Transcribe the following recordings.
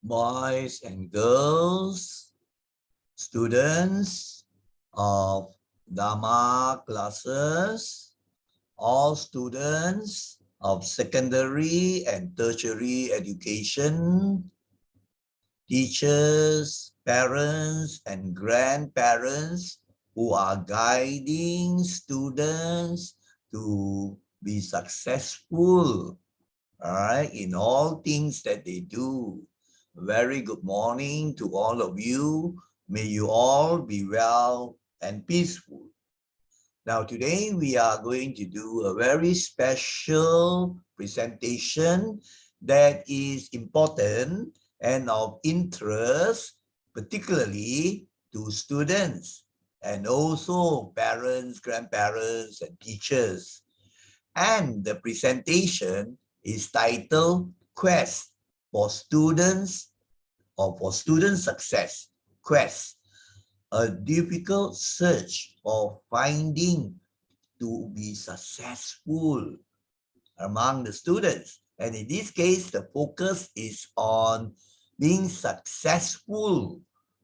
boys and girls, students of Dhamma classes, all students of secondary and tertiary education, teachers, parents, and grandparents who are guiding students to be successful, all right, in all things that they do. Very good morning to all of you. May you all be well and peaceful. Now, today we are going to do a very special presentation that is important and of interest, particularly to students and also parents, grandparents, and teachers. And the presentation is titled Quest for Students or for Student Success. Quest, a difficult search for finding to be successful among the students. And in this case, the focus is on being successful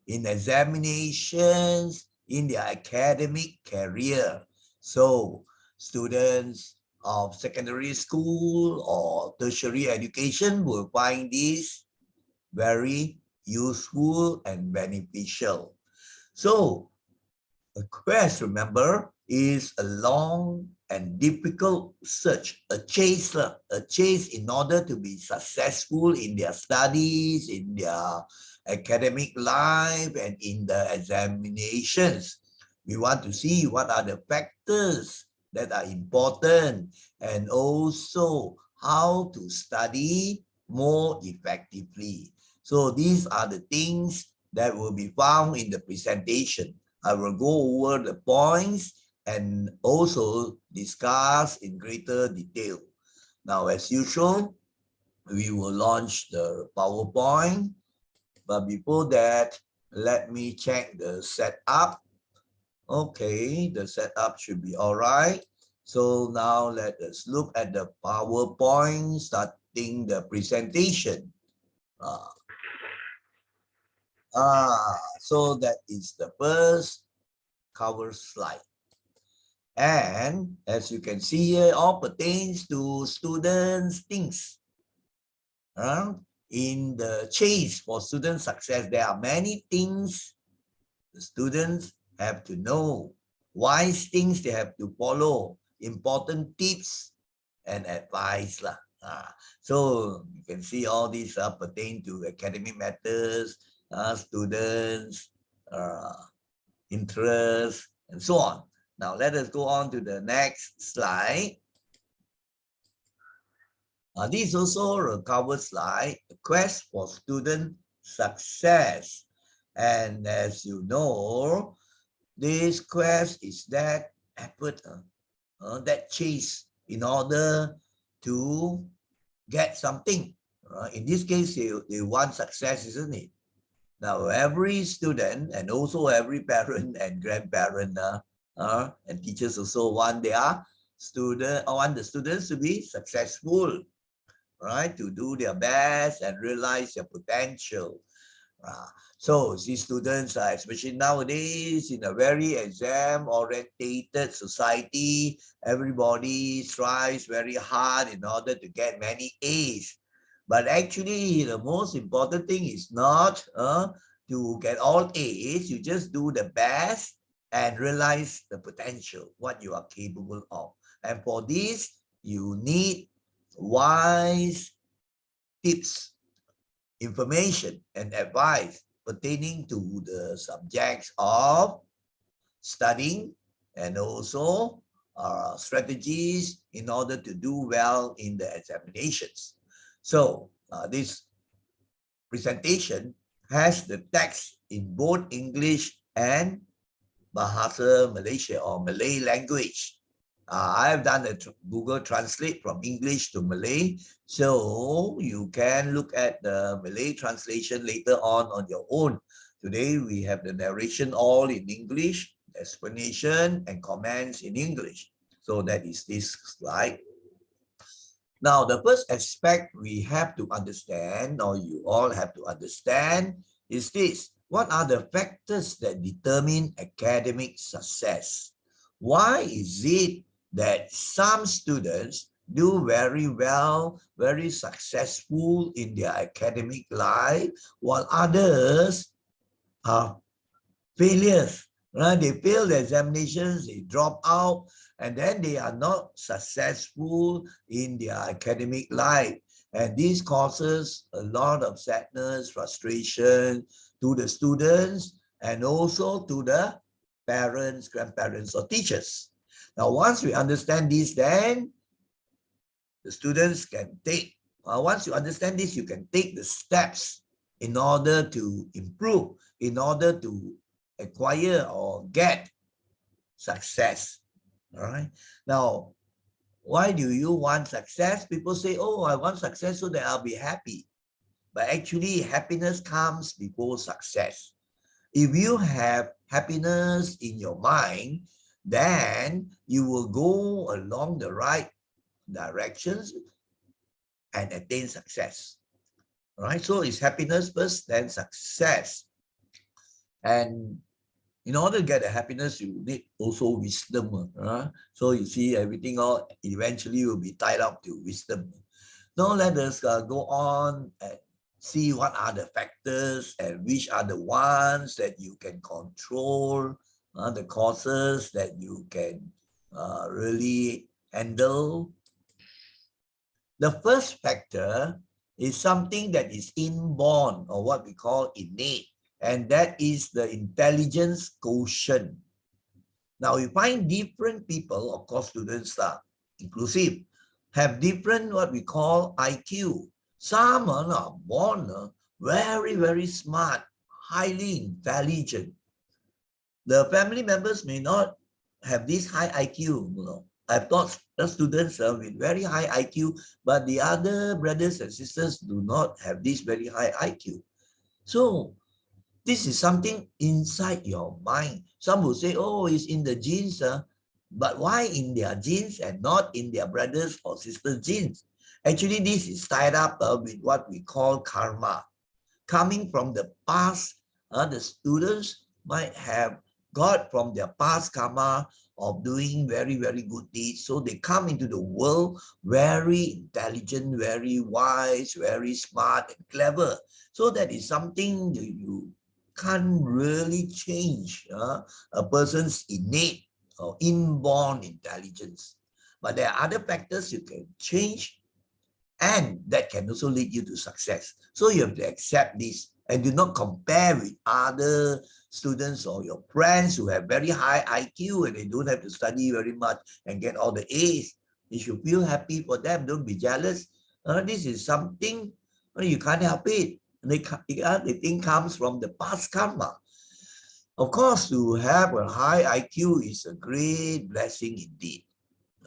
in examinations, in their academic career. So students of secondary school or tertiary education will find this very useful and beneficial. So a quest, remember, is a long and difficult search, a chase in order to be successful in their studies, in their academic life, and in the examinations. We want to see what are the factors that are important and also how to study more effectively. So these are the things that will be found in the presentation. I will go over the points and also discuss in greater detail. Now, as usual, we will launch the PowerPoint. But before that, let me check the setup. Okay, the setup should be all right. So now let us look at the PowerPoint, starting the presentation. So that is the first cover slide. And as you can see here, all pertains to students' things. In the chase for student success, there are many things the students have to know, wise things they have to follow, important tips and advice. So you can see all these pertain to academic matters, students, interests, and so on. Now let us go on to the next slide. This is also a cover slide, the quest for student success. And as you know, this quest is that effort, that chase in order to get something. In this case, they want success, isn't it? Now, every student and also every parent and grandparent and teachers also want their want the students to be successful, right? To do their best and realize their potential. So these students are, especially nowadays, in a very exam-orientated society, everybody strives very hard in order to get many A's. But actually, the most important thing is not to get all A's. You just do the best and realize the potential, what you are capable of. And for this, you need wise tips, information, and advice pertaining to the subjects of studying and also strategies in order to do well in the examinations. So this presentation has the text in both English and Bahasa Malaysia or Malay language. I have done a Google Translate from English to Malay, so you can look at the Malay translation later on your own. Today we have the narration all in English, explanation and comments in English. So that is this slide. Now, the first aspect we have to understand, or you all have to understand, is this. What are the factors that determine academic success? Why is it that some students do very well, very successful in their academic life, while others are failures? Right? They fail the examinations, they drop out, and then they are not successful in their academic life. And this causes a lot of sadness, frustration to the students and also to the parents, grandparents, or teachers. Now, once we understand this, then the students can take, once you understand this, you can take the steps in order to improve, in order to acquire or get success. All right. Now, why do you want success? People say, oh, I want success so that I'll be happy. But actually, happiness comes before success. If you have happiness in your mind, then you will go along the right directions and attain success. All right. So it's happiness first, then success. And in order to get the happiness, you need also wisdom. So you see, everything all eventually will be tied up to wisdom. Now let us go on and see what are the factors and which are the ones that you can control, the causes that you can really handle. The first factor is something that is inborn, or what we call innate, and that is the intelligence quotient. Now, you find different people, of course, students are inclusive, have different what we call IQ. Some are born very, very smart, highly intelligent. The family members may not have this high IQ. I've got students with very high IQ, but the other brothers and sisters do not have this very high IQ. So this is something inside your mind. Some will say, oh, it's in the genes, but why in their genes and not in their brothers or sisters' genes? Actually, this is tied up with what we call karma. Coming from the past, the students might have got from their past karma of doing very, very good deeds. So they come into the world very intelligent, very wise, very smart and clever. So that is something you can't really change a person's innate or inborn intelligence. But there are other factors you can change, and that can also lead you to success. So you have to accept this and do not compare with other students or your friends who have very high IQ and they don't have to study very much and get all the A's. You should feel happy for them. Don't be jealous. This is something you can't help it. The thing comes from the past karma. Of course, to have a high IQ is a great blessing indeed.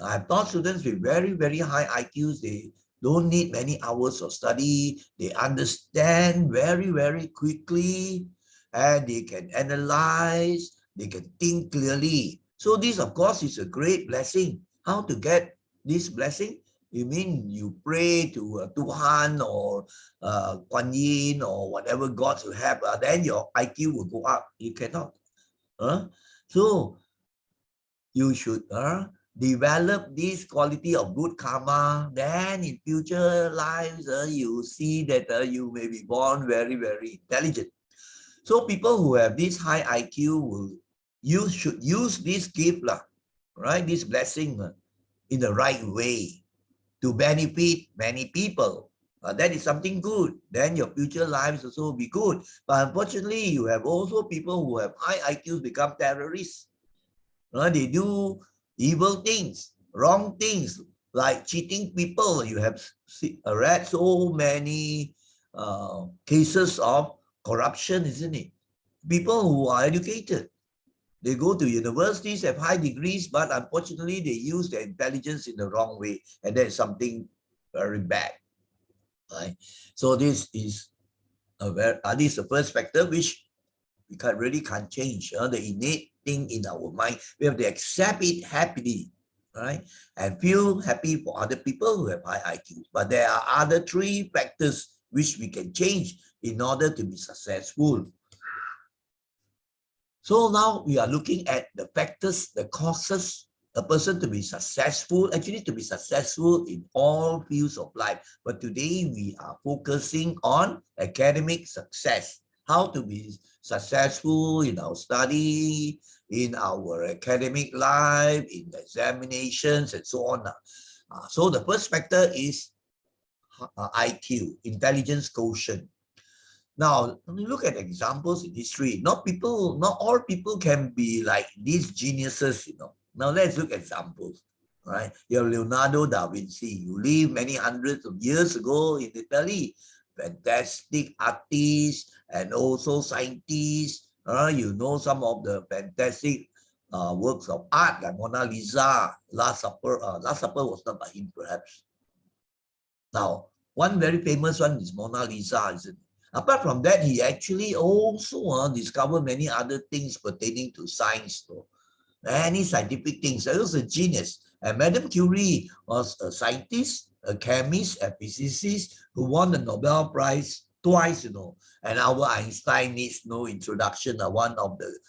I've taught students with very, very high IQs. They don't need many hours of study. They understand very, very quickly, and they can analyze, they can think clearly. So this, of course, is a great blessing. How to get this blessing? You mean you pray to Tuhan or Kuan Yin or whatever gods you have, then your IQ will go up. You cannot. So you should develop this quality of good karma. Then in future lives, you see that you may be born very, very intelligent. So people who have this high IQ should use this gift, right? This blessing in the right way to benefit many people. That is something good. Then your future lives also will be good. But unfortunately, you have also people who have high IQs become terrorists. They do evil things, wrong things, like cheating people. You have read so many cases of corruption, isn't it? People who are educated, they go to universities, have high degrees, but unfortunately they use their intelligence in the wrong way, and that is something very bad. Right? So this is this is the first factor which we really can't change. The innate thing in our mind, we have to accept it happily. right? And feel happy for other people who have high IQ. But there are other three factors which we can change in order to be successful. So now we are looking at the factors, the causes a person to be successful, actually to be successful in all fields of life. But today we are focusing on academic success, how to be successful in our study, in our academic life, in the examinations and so on. So the first factor is IQ, intelligence quotient. Now, when you look at examples in history, not all people can be like these geniuses, you know. Now let's look at examples, right? You have Leonardo da Vinci, who lived many hundreds of years ago in Italy. Fantastic artist and also scientist. You know some of the fantastic works of art like Mona Lisa, Last Supper. Last Supper was not by him, perhaps. Now, one very famous one is Mona Lisa, isn't it? Apart from that, he actually also discovered many other things pertaining to science, though. Many scientific things. He was a genius. And Madame Curie was a scientist, a chemist, a physicist who won the Nobel Prize twice, you know. And Albert Einstein needs no introduction, one of the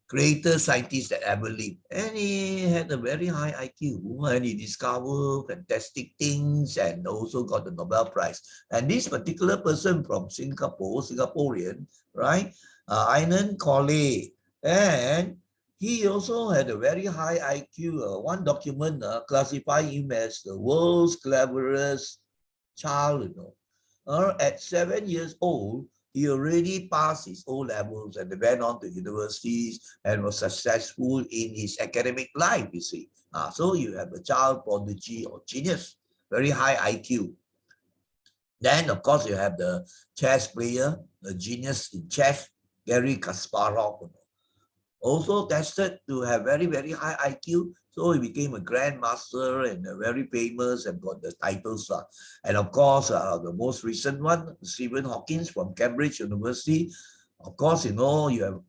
greatest scientist that ever lived. And he had a very high IQ and he discovered fantastic things and also got the Nobel Prize. And this particular person from Singapore, Singaporean, right? Inan Colley. And he also had a very high IQ. One document classified him as the world's cleverest child, you know. At 7 years old, he already passed his O levels and went on to universities and was successful in his academic life, you see. So you have a child prodigy or genius, very high IQ. Then, of course, you have the chess player, the genius in chess, Garry Kasparov, also tested to have very, very high IQ. So he became a grandmaster and very famous and got the titles. And of course, the most recent one, Stephen Hawkins from Cambridge University. Of course, you know, you have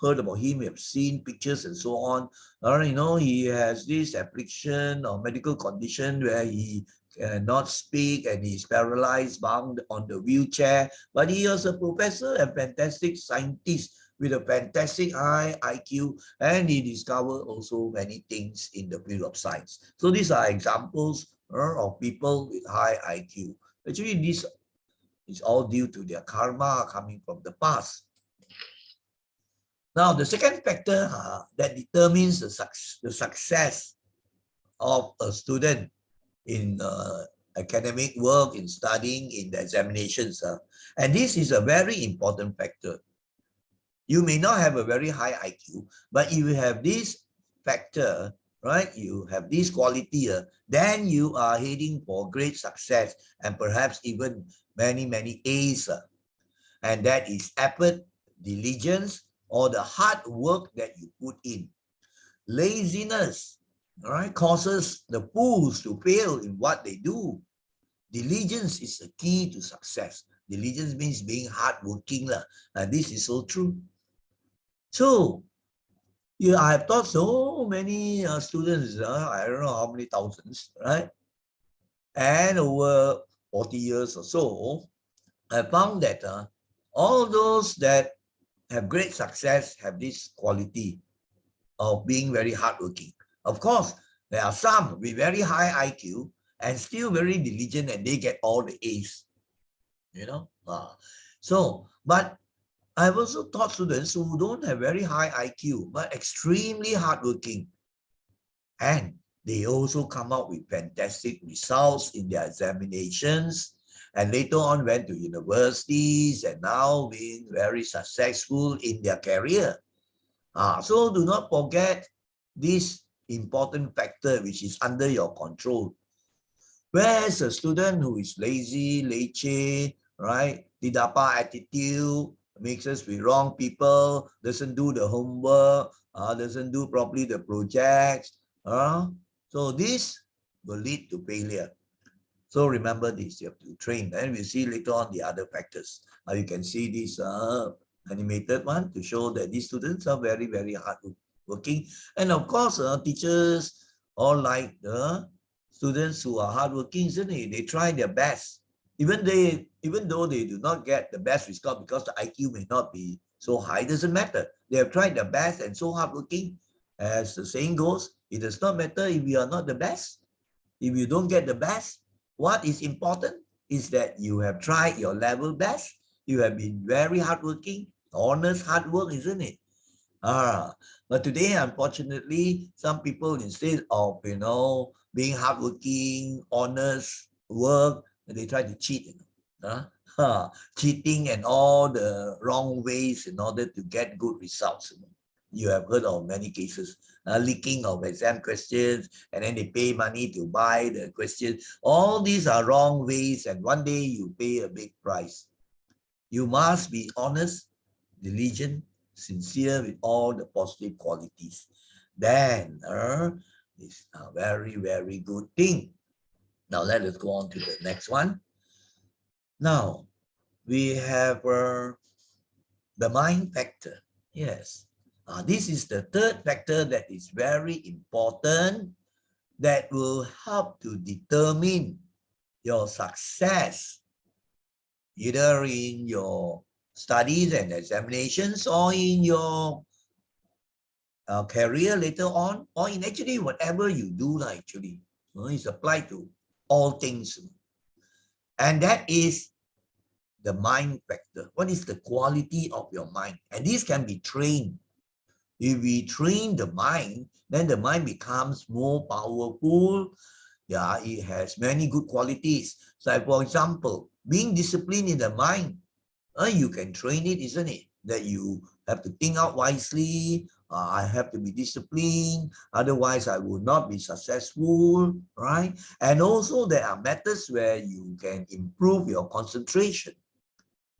heard about him, you have seen pictures and so on. You know, he has this affliction or medical condition where he cannot speak and he's paralyzed, bound on the wheelchair. But he was a professor and fantastic scientist with a fantastic high IQ, and he discovered also many things in the field of science. So these are examples of people with high IQ. Actually, this is all due to their karma coming from the past. Now, the second factor that determines the success of a student in academic work, in studying, in the examinations. And this is a very important factor. You may not have a very high IQ, but if you have this factor, right, you have this quality, then you are heading for great success and perhaps even many, many A's. And that is effort, diligence, or the hard work that you put in. Laziness, all right, causes the fools to fail in what they do. Diligence is the key to success. Diligence means being hardworking. And this is so true. So, yeah, I have taught so many students, I don't know how many thousands, right? And over 40 years or so, I found that all those that have great success have this quality of being very hardworking. Of course, there are some with very high IQ and still very diligent and they get all the A's, you know. But I've also taught students who don't have very high IQ, but extremely hardworking. And they also come out with fantastic results in their examinations. And later on went to universities and now being very successful in their career. So do not forget this important factor which is under your control. Whereas a student who is lazy, leceh, right, tidak apa attitude, mixes with wrong people, doesn't do the homework, doesn't do properly the projects. So this will lead to failure. So remember this, you have to train. And we'll see later on the other factors. You can see this animated one to show that these students are very, very hard working. And of course, teachers Or like the students who are hardworking, isn't it? They try their best. Even though they do not get the best result because the IQ may not be so high, doesn't matter. They have tried their best and so hardworking. As the saying goes, it does not matter if you are not the best. If you don't get the best, what is important is that you have tried your level best. You have been very hardworking, honest hard work, isn't it? But today, unfortunately, some people, instead of, being hardworking, honest, work, they try to cheat, cheating and all the wrong ways in order to get good results. You have heard of many cases, leaking of exam questions, and then they pay money to buy the questions. All these are wrong ways, and one day you pay a big price. You must be honest, diligent, sincere with all the positive qualities. Then it's a very, very good thing. Now let us go on to the next one. Now we have the mind factor. Yes. This is the third factor that is very important, that will help to determine your success, either in your studies and examinations or in your career later on, or in actually whatever you do actually. It's applied to all things. And that is the mind factor. What is the quality of your mind? And this can be trained. If we train the mind, then the mind becomes more powerful. Yeah, it has many good qualities. So for example, being disciplined in the mind, you can train it, isn't it? That you have to think out wisely. I have to be disciplined, otherwise I will not be successful, right? And also there are methods where you can improve your concentration,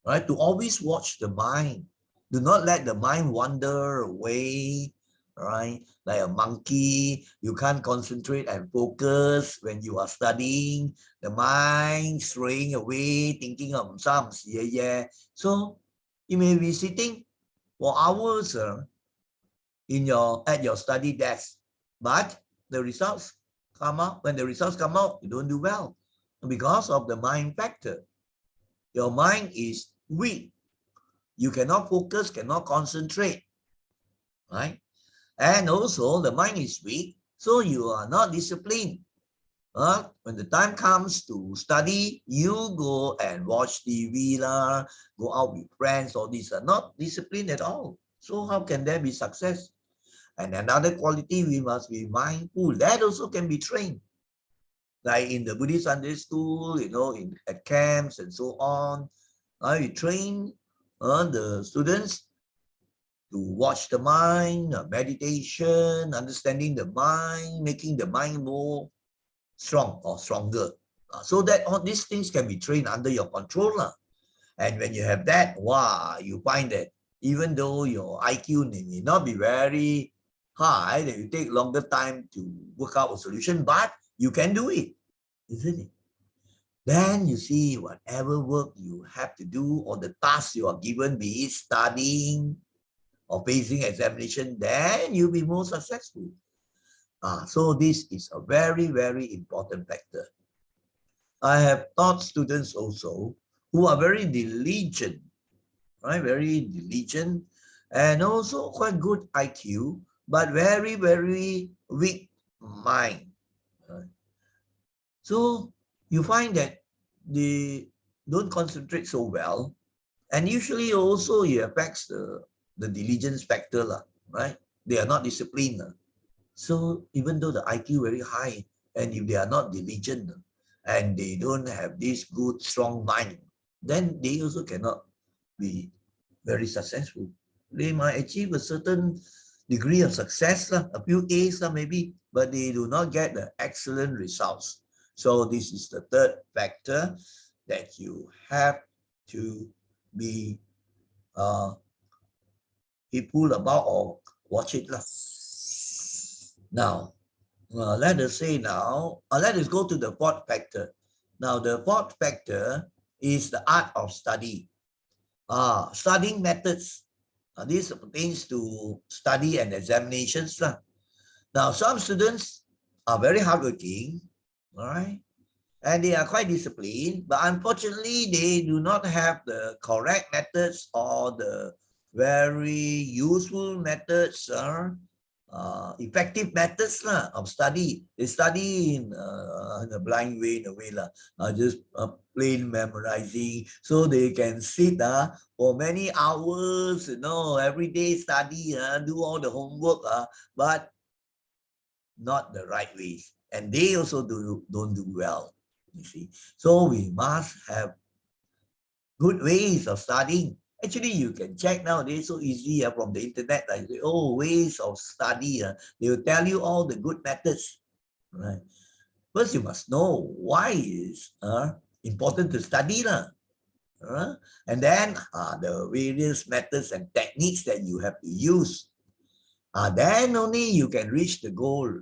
right? To always watch the mind. Do not let the mind wander away, right? Like a monkey, you can't concentrate and focus when you are studying. The mind straying away, thinking of some yeah. So you may be sitting for hours at your study desk, but the results come out. When the results come out, you don't do well because of the mind factor. Your mind is weak. You cannot focus, cannot concentrate, right? And also the mind is weak, so you are not disciplined. When the time comes to study, you go and watch TV, go out with friends, all these are not disciplined at all. So how can there be success? And another quality, we must be mindful. That also can be trained. Like in the Buddhist Sunday school, at camps and so on. We train the students to watch the mind, meditation, understanding the mind, making the mind more strong or stronger. So that all these things can be trained under your control. And when you have that, wow, you find that even though your IQ may not be very high, that you take longer time to work out a solution, but you can do it, isn't it? Then you see whatever work you have to do or the task you are given, be it studying or facing examination, then you'll be more successful. So this is a very, very important factor. I have taught students also who are very diligent, right? Very diligent and also quite good IQ, but very, very weak mind. Right? So you find that they don't concentrate so well, and usually also it affects the diligence factor, right? They are not disciplined. So even though the IQ very high, and if they are not diligent and they don't have this good, strong mind, then they also cannot be very successful. They might achieve a certain degree of success, a few A's maybe, but they do not get the excellent results. So this is the third factor that you have to be people about or watch it. Now, let us go to the fourth factor. Now, the fourth factor is the art of study. Studying methods. This pertains to study and examinations. Now, some students are very hardworking, all right? And they are quite disciplined, but unfortunately, they do not have the correct methods or the very useful methods or effective methods of study. They study in a blind way, in a way, just plain memorizing, so they can sit for many hours, every day study, do all the homework, but not the right ways. And they also don't do well, you see. So we must have good ways of studying. Actually, you can check nowadays so easy from the internet. Like, ways of study. They will tell you all the good methods. Right. First, you must know why it's important to study. And then the various methods and techniques that you have to use. Then only you can reach the goal.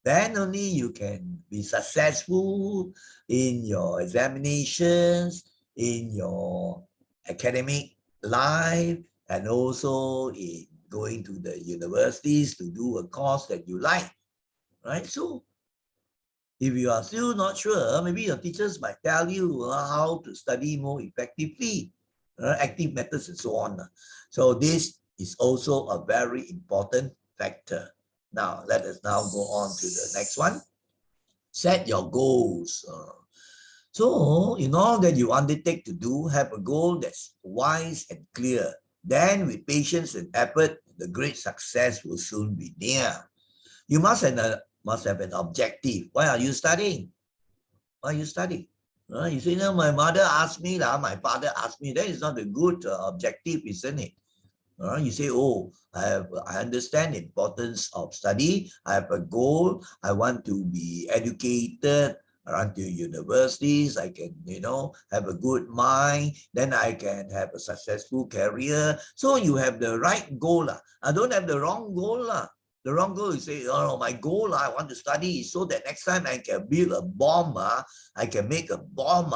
Then only you can be successful in your examinations, in your academic life, and also in going to the universities to do a course that you like, right? So if you are still not sure, maybe your teachers might tell you how to study more effectively, active methods and so on. So this is also a very important factor. Now, let us now go on to the next one. Set your goals. So, in all that you undertake to do, have a goal that's wise and clear. Then, with patience and effort, the great success will soon be near. You must have an objective. Why are you studying? Why are you studying? You say, my mother asked me, my father asked me. That is not a good objective, isn't it? You say, I understand the importance of study. I have a goal. I want to be educated around to universities. I can, have a good mind. Then I can have a successful career. So you have the right goal. I don't have the wrong goal. The wrong goal is say, my goal I want to study so that next time I can build a bomb. I can make a bomb,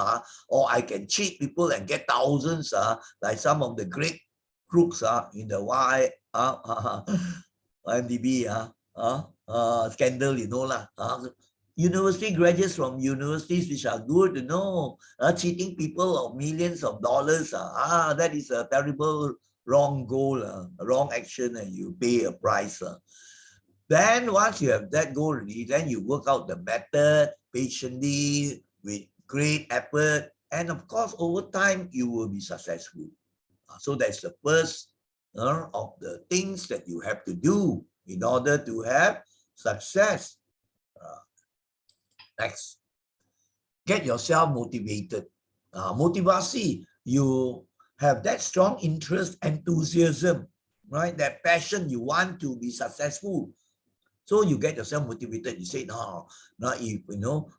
or I can cheat people and get thousands, like some of the great crooks in the IMDb scandal, university graduates from universities which are good, cheating people of millions of dollars. That is a terrible wrong goal, wrong action, and you pay a price. Then once you have that goal already, then you work out the method patiently with great effort, and of course over time you will be successful. So that's the first of the things that you have to do in order to have success. Next, get yourself motivated. Motivasi, you have that strong interest, enthusiasm, right? That passion, you want to be successful. So you get yourself motivated. You say, now if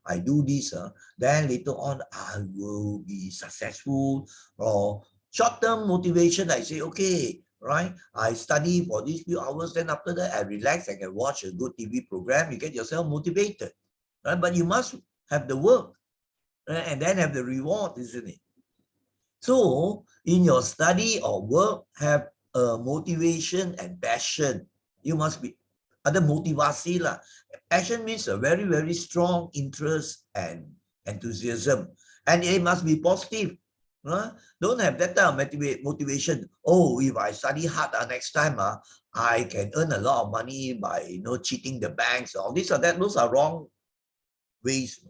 I do this, then later on I will be successful. Or short-term motivation, I say, okay, right? I study for these few hours, then after that I relax, I can watch a good TV program. You get yourself motivated, right? But you must have the work, right? And then have the reward, isn't it? So in your study or work, have a motivation and passion. You must be ada motivasi lah. Passion means a very, very strong interest and enthusiasm. And it must be positive. Don't have that type of motivation. If I study hard next time, I can earn a lot of money by cheating the banks. All this or that, those are wrong ways.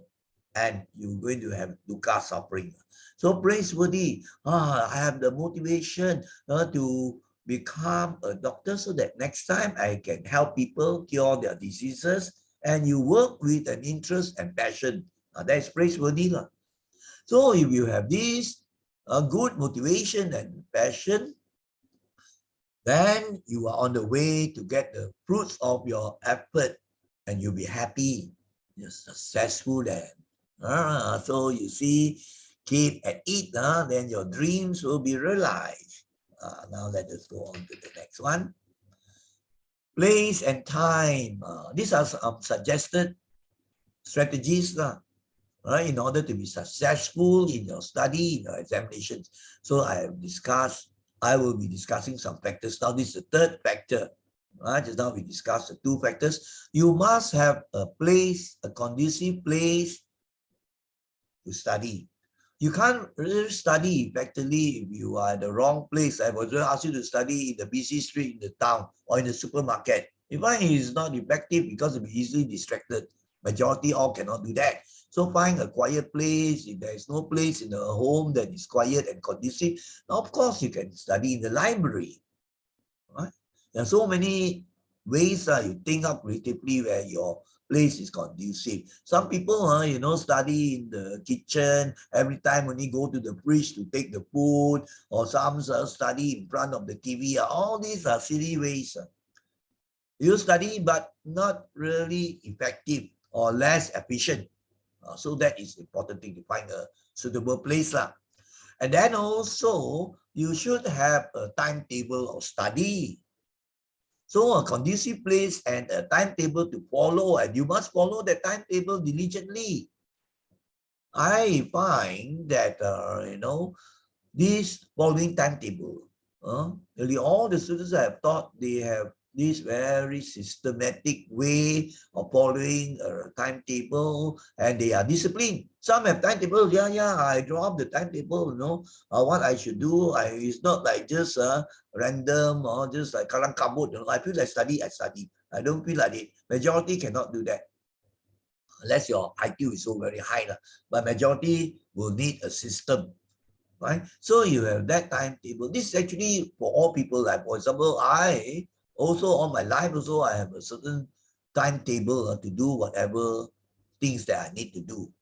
And you're going to have dukkha suffering. So praiseworthy. I have the motivation to become a doctor so that next time I can help people cure their diseases, and you work with an interest and passion. That's praiseworthy. So if you have this good motivation and passion, then you are on the way to get the fruits of your effort, and you'll be happy. You're successful then. So you see, keep at it, then your dreams will be realized. Now let us go on to the next one. Place and time. These are some suggested strategies in order to be successful in your study, in your examinations. So I will be discussing some factors. Now this is the third factor. Just now we discussed the two factors. You must have a place, a conducive place to study. You can't really study effectively if you are at the wrong place. I was going to ask you to study in the busy street in the town or in the supermarket. You find it is not effective because you'll be easily distracted. Majority all cannot do that. So find a quiet place. If there is no place in the home that is quiet and conducive, now of course you can study in the library. Right? There are so many ways you think up creatively where your place is conducive. Some people, study in the kitchen, every time only go to the fridge to take the food, or some study in front of the TV. All these are silly ways. You study, but not really effective or less efficient. So that is important thing to find a suitable place. And then also, you should have a timetable of study. So a conducive place and a timetable to follow, and you must follow the timetable diligently. I find that, this following timetable, nearly all the students I have taught, they have this very systematic way of following a timetable, and they are disciplined. Some have timetables, I draw up the timetable, what I should do. It's not like just random or just like kalang kabut. I feel like I study. I don't feel like it. Majority cannot do that unless your IQ is so very high. But majority will need a system. Right? So you have that timetable. This is actually for all people. Like for example, I also all my life also I have a certain timetable to do whatever things that I need to do.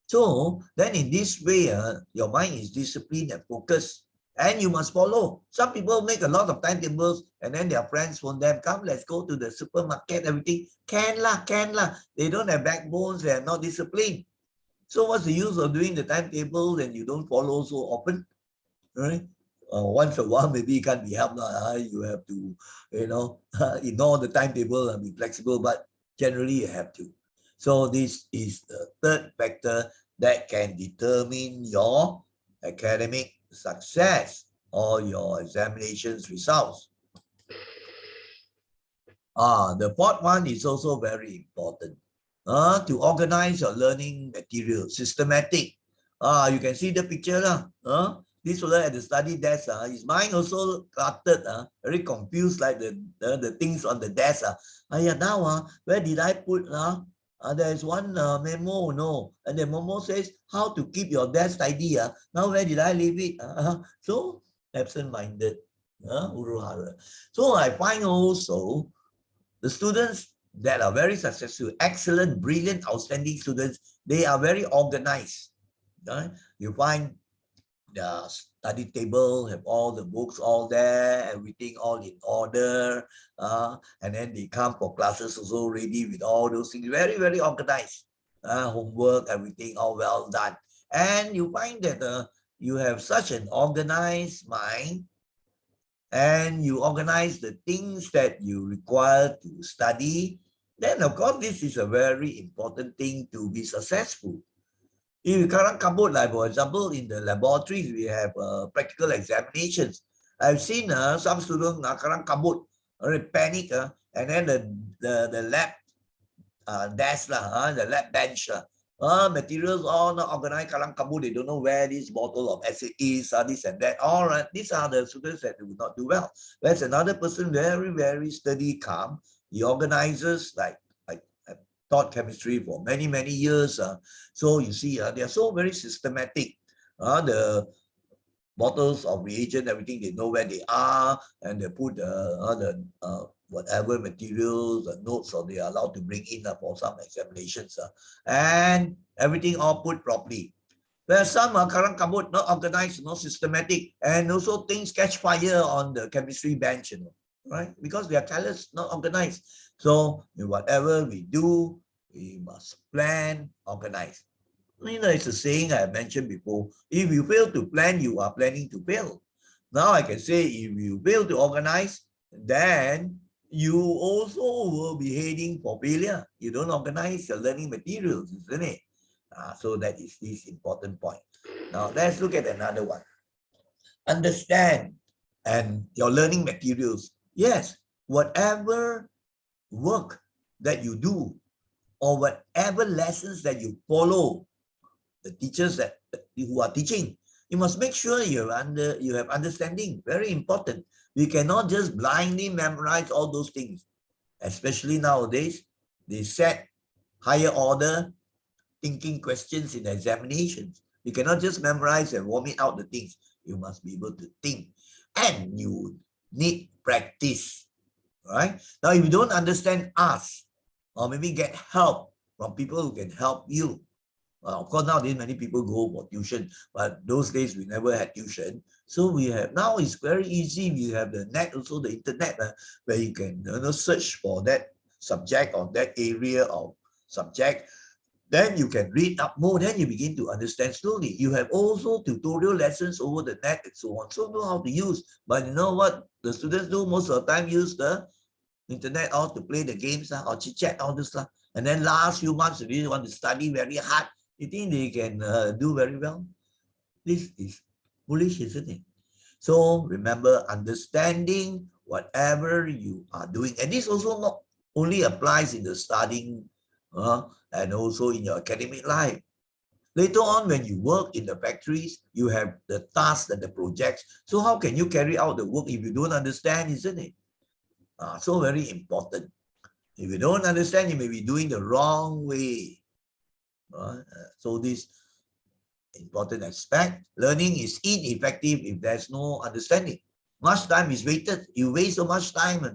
So then in this way, your mind is disciplined and focused, and you must follow. Some people make a lot of timetables, and then their friends phone them, come, let's go to the supermarket, everything. Can lah. They don't have backbones, they are not disciplined. So what's the use of doing the timetable and you don't follow so often, right? Once a while, maybe it can't be helped. You have to, ignore the timetable and be flexible, but generally you have to. So this is the third factor that can determine your academic success or your examinations results. The fourth one is also very important. To organize your learning material, systematic. You can see the picture. This fellow at the study desk, his mind also cluttered, very confused, like the things on the desk. Now, where did I put? There is one memo, no, and the memo says how to keep your desk tidy. Now, where did I leave it? So, absent-minded. So, I find also the students that are very successful, excellent, brilliant, outstanding students, they are very organized. You find the study table, have all the books all there, everything all in order, and then they come for classes also ready with all those things, very, very organized. Homework, everything all well done. And you find that you have such an organized mind, and you organize the things that you require to study, then of course this is a very important thing to be successful. If you can't kabut, like for example, in the laboratories, we have practical examinations. I've seen some students karang kabut, panic, and then the lab desk, the lab bench, materials all not organized, kalang kabut, they don't know where this bottle of acid is, this and that. All right, these are the students that will not do well. Whereas another person, very, very steady, calm, he organizes, like I taught chemistry for many, many years. So you see, they are so very systematic. The bottles of reagent, everything, they know where they are, and they put the whatever materials, the notes, or they are allowed to bring in for some examinations, and everything all put properly. Where some are karang kabut, not organized, not systematic, and also things catch fire on the chemistry bench, right? Because they are careless, not organized. So whatever we do, we must plan, organize. It's a saying I mentioned before. If you fail to plan, you are planning to fail. Now I can say if you fail to organize, then you also will be heading for failure. You don't organize your learning materials, isn't it? So that is this important point. Now let's look at another one. Understand and your learning materials. Yes, whatever work that you do or whatever lessons that you follow, the teachers that who are teaching, you must make sure you have understanding. Very important. We cannot just blindly memorize all those things. Especially nowadays, they set higher order thinking questions in examinations. You cannot just memorize and vomit out the things. You must be able to think. And you need practice. Right? Now, if you don't understand us, or maybe get help from people who can help you. Of course, nowadays many people go for tuition, but those days we never had tuition. So we have, now it's very easy. We have the net, also the internet, where you can search for that subject or that area of subject. Then you can read up more, then you begin to understand slowly. You have also tutorial lessons over the net and so on. So know how to use. But you know what the students do most of the time? Use the internet or to play the games or chit-chat, all this stuff. And then last few months, if you want to study very hard, you think they can do very well? This is foolish, isn't it? So remember, understanding whatever you are doing. And this also not only applies in the studying and also in your academic life. Later on, when you work in the factories, you have the tasks and the projects. So how can you carry out the work if you don't understand, isn't it? So very important. If you don't understand, you may be doing the wrong way. So this important aspect, learning is ineffective if there's no understanding. Much time is wasted. You waste so much time,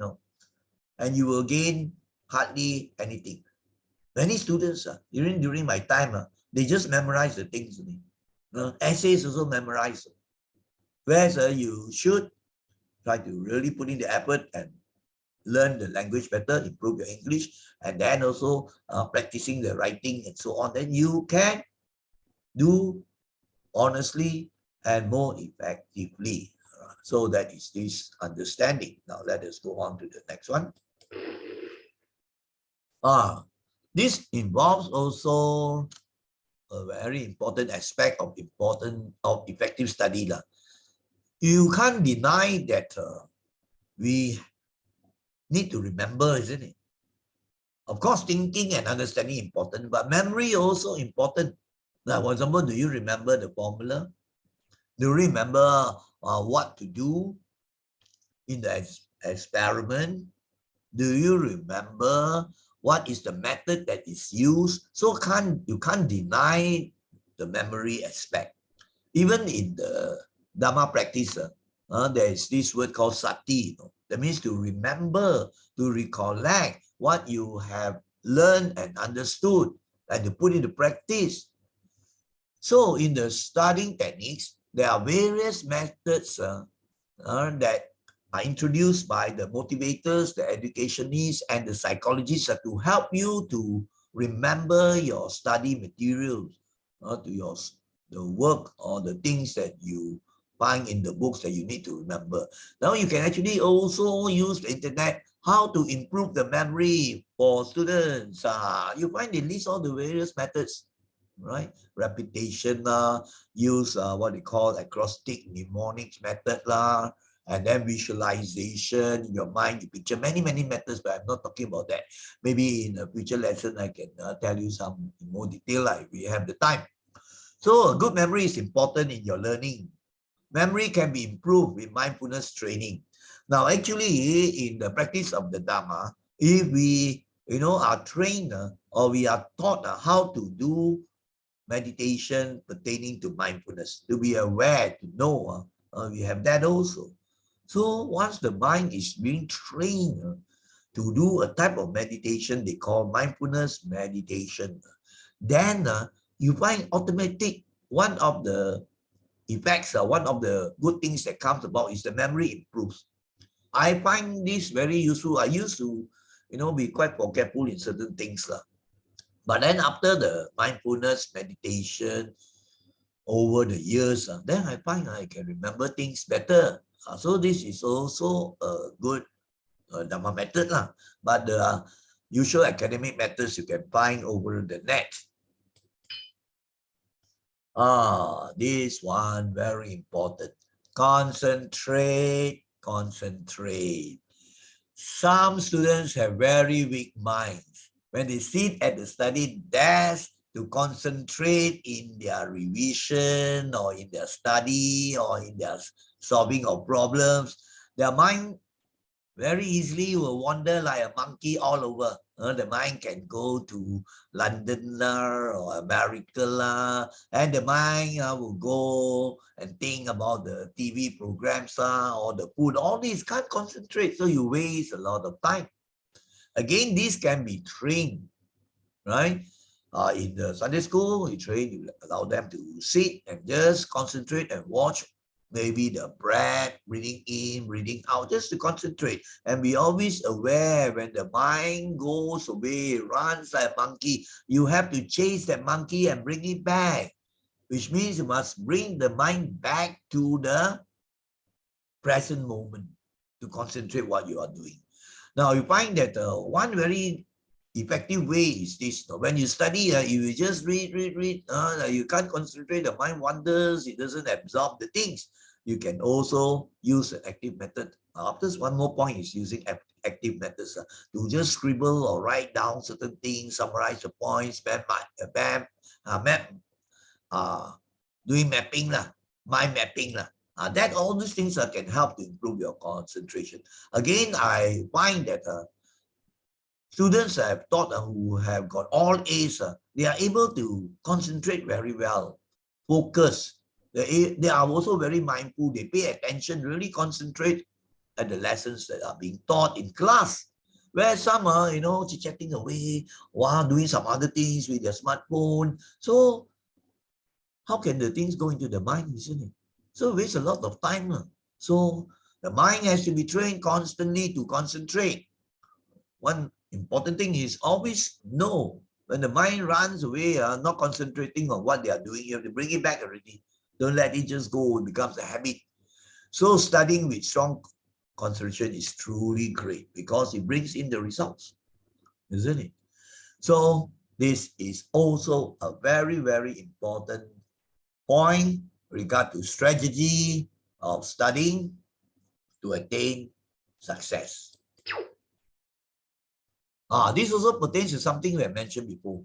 and you will gain hardly anything. Many students, during my time, they just memorize the things. Essays also memorize. Whereas you should try to really put in the effort and learn the language better, improve your English, and then also practicing the writing and so on. Then you can do honestly and more effectively. So that is this understanding. Now let us go on to the next one. This involves also a very important aspect of effective study. You can't deny that we need to remember, isn't it? Of course, thinking and understanding important, but memory also important. Now, for example, do you remember the formula? Do you remember what to do in the experiment? Do you remember what is the method that is used? So you can't deny the memory aspect. Even in the Dhamma practice, there is this word called sati. That means to remember, to recollect what you have learned and understood, and to put into practice. So in the studying techniques, there are various methods that are introduced by the motivators, the educationists, and the psychologists to help you to remember your study materials, the work or the things that you find in the books that you need to remember. Now you can actually also use the internet how to improve the memory for students. You find they list all the various methods, right? Repetition, use what they call acrostic mnemonics method, and then visualization in your mind. You picture many methods, but I'm not talking about that. Maybe in a future lesson, I can tell you some in more detail if we have the time. So a good memory is important in your learning. Memory can be improved with mindfulness training. Now, actually, in the practice of the Dhamma, if we are trained or we are taught how to do meditation pertaining to mindfulness, to be aware, to know, we have that also. So once the mind is being trained to do a type of meditation they call mindfulness meditation, then you find automatic one of the effects, one of the good things that comes about is the memory improves. I find this very useful. I used to, be quite forgetful in certain things. But then after the mindfulness meditation over the years, then I find I can remember things better. So this is also a good Dhamma method. But the usual academic methods you can find over the net. This one very important. Concentrate. Some students have very weak minds. When they sit at the study desk to concentrate in their revision or in their study or in their solving of problems, their mind very easily will wander like a monkey all over. The mind can go to London or America and the mind will go and think about the TV programs or the food. All these can't concentrate, so you waste a lot of time. Again, this can be trained, right? In the Sunday school, you allow them to sit and just concentrate and watch maybe the breath, breathing in, breathing out, just to concentrate. And be always aware when the mind goes away, runs like a monkey, you have to chase that monkey and bring it back, which means you must bring the mind back to the present moment to concentrate what you are doing. Now, you find that one very effective way is this. When you study, you just read, you can't concentrate, the mind wanders, it doesn't absorb the things. You can also use an active method. After one more point is using active methods to just scribble or write down certain things, summarize the points, doing mapping, mind mapping. That all these things can help to improve your concentration. Again, I find that students I have taught who have got all A's, they are able to concentrate very well, focus. They are also very mindful. They pay attention, really concentrate at the lessons that are being taught in class. Where some are, chit-chatting away while doing some other things with their smartphone. So how can the things go into the mind, isn't it? So it wastes a lot of time. So the mind has to be trained constantly to concentrate. One important thing is always know when the mind runs away, not concentrating on what they are doing, you have to bring it back already. Don't let it just go, it becomes a habit. So studying with strong concentration is truly great because it brings in the results, isn't it? So this is also a very, very important point regard to strategy of studying to attain success. This also pertains to something we have mentioned before,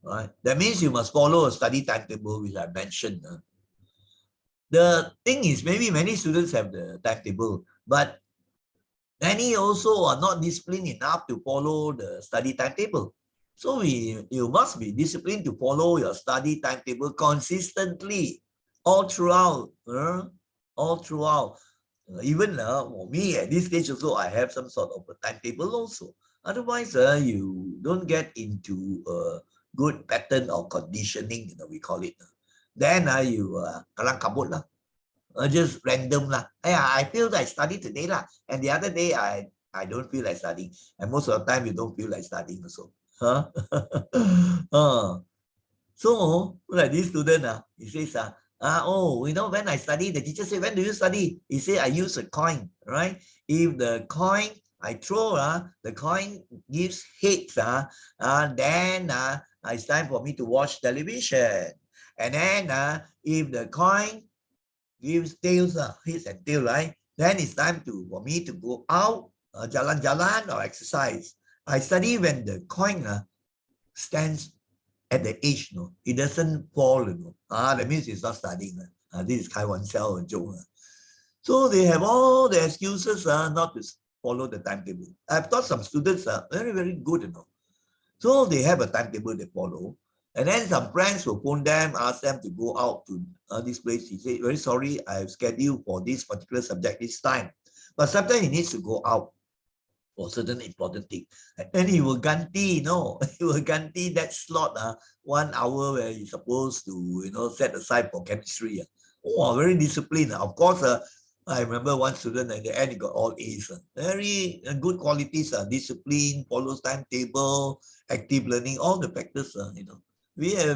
right? That means you must follow a study timetable, which I mentioned. The thing is, maybe many students have the timetable, but many also are not disciplined enough to follow the study timetable. So you must be disciplined to follow your study timetable consistently, all throughout. All throughout. Even for me at this stage also, I have some sort of a timetable also. Otherwise, you don't get into a good pattern or conditioning, we call it. Then you kalang kabut lah. Just random lah. I feel like study today lah, and the other day I don't feel like studying, and most of the time you don't feel like studying also. So like this student he says when I study, the teacher say, when do you study? He say, I use a coin, right? If the coin I throw, the coin gives heads, then it's time for me to watch television. And then if the coin gives tails, heads and tail, right? Then it's time for me to go out, jalan-jalan or exercise. I study when the coin stands at the edge, it doesn't fall, that means it's not studying. This is kai wan xiao or joke. So they have all the excuses not to follow the timetable. I've taught some students very, very good, So they have a timetable they follow. And then some friends will phone them, ask them to go out to this place. He said, very sorry, I've scheduled for this particular subject this time. But sometimes he needs to go out for certain important thing. And then he will ganti, he will ganti that slot, 1 hour where he's supposed to, set aside for chemistry. Very disciplined. Of course, I remember one student at the end, he got all A's. Very good qualities, discipline, follows timetable, active learning, all the factors, We are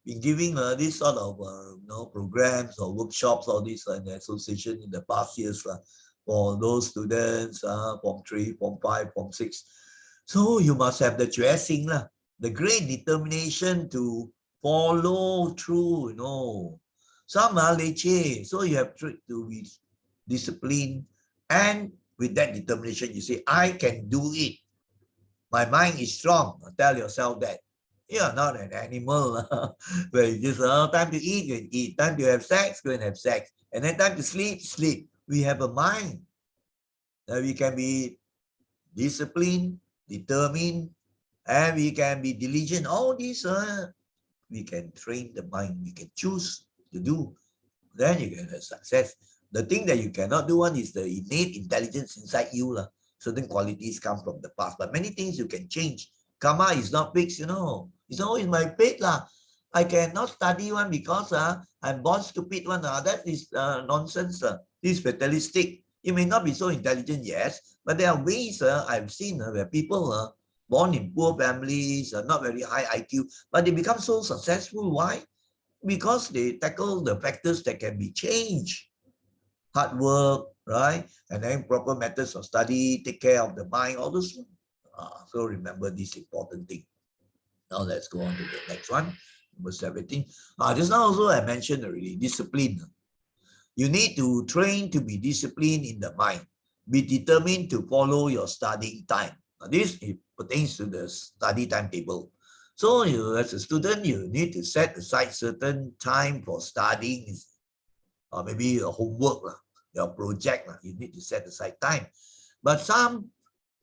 been giving this sort of programs or workshops, all this in the association in the past years for those students, Form 3, Form 5, Form 6. So you must have the dressing, the great determination to follow through, Some are leceh, so you have to be disciplined and with that determination, you say, I can do it. My mind is strong. Tell yourself that. You are not an animal where you just, time to eat, you eat. Time to have sex, go and have sex. And then time to sleep, sleep. We have a mind. We can be disciplined, determined, and we can be diligent. All these, we can train the mind. We can choose to do. Then you can have success. The thing that you cannot do, one is the innate intelligence inside you. Certain qualities come from the past, but many things you can change. Karma is not fixed, It's always my fate. I cannot study one because I'm born stupid one. That is nonsense. This is fatalistic. You may not be so intelligent, yes, but there are ways I've seen where people born in poor families, not very high IQ, but they become so successful. Why? Because they tackle the factors that can be changed. Hard work, right? And then proper methods of study, take care of the mind, all those. So remember this important thing. Now let's go on to the next one. Number 17. Just now also I mentioned already, discipline. You need to train to be disciplined in the mind. Be determined to follow your studying time. This pertains to the study timetable. So you, as a student, you need to set aside certain time for studying, or maybe your homework, your project. You need to set aside time. But some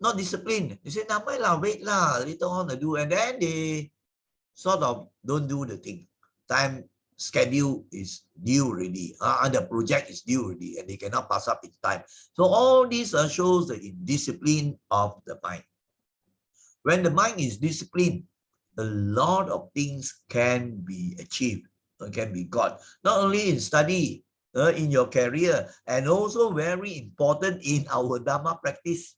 not disciplined. They say, wait later on I do. And then they sort of don't do the thing. Time schedule is due already. The project is due already, and they cannot pass up in time. So all these shows the indiscipline of the mind. When the mind is disciplined, a lot of things can be achieved, can be got. Not only in study, in your career, and also very important in our Dhamma practice.